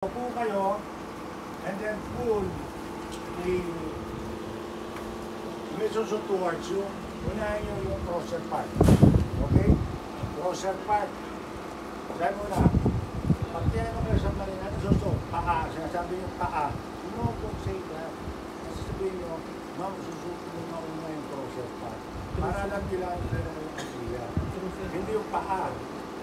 Upo kayo, and then pull the mesoso towards you. Unahin nyo yung crosser part. Okay? Crosser part. Sabi mo na, pag tiyan mo kayo sa malina, suso, paa, sinasabi yung paa. You know, don't say that. Sasabihin nyo, ma'am, susuko mo mauna yung crosser part. Para lang bilang na yung idea. Hindi yung paa.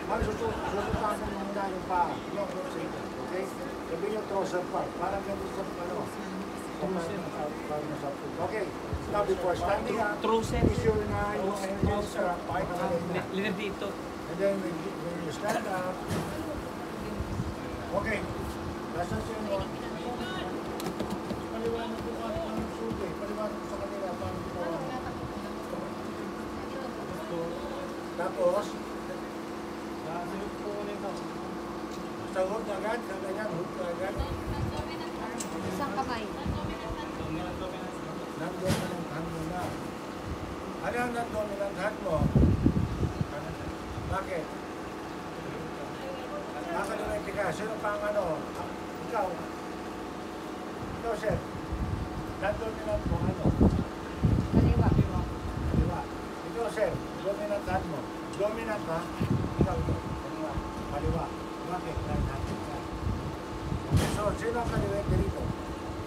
Ma'am, susukan mo muna yung paa. You know, don't say that. Okay? Sabi yung crosser part. Parang ganito sa ano. Okay. Now before standing up, is your na yung strap. Liver dito. And then when you stand up, okay. Nasa siya mo. Paliwanag ko ang suki. Paliwanag ko sa kanila. Tapos, sahod na agad, ganyan, hood na agad. Isang kamay. Non-dominant hand mo na. Ano ang non-dominant hand mo? Bakit? Nakalimutin ka. Sino pang ano? Ikaw. Ikaw, sir. Non-dominant mo ano? Kaliwa. Kaliwa. Ikaw, sir. Dominant hand mo. Dominant ha? Ikaw. Kaliwa. Bakit? Right hand. Okay, so, sino ang kaliwa dito?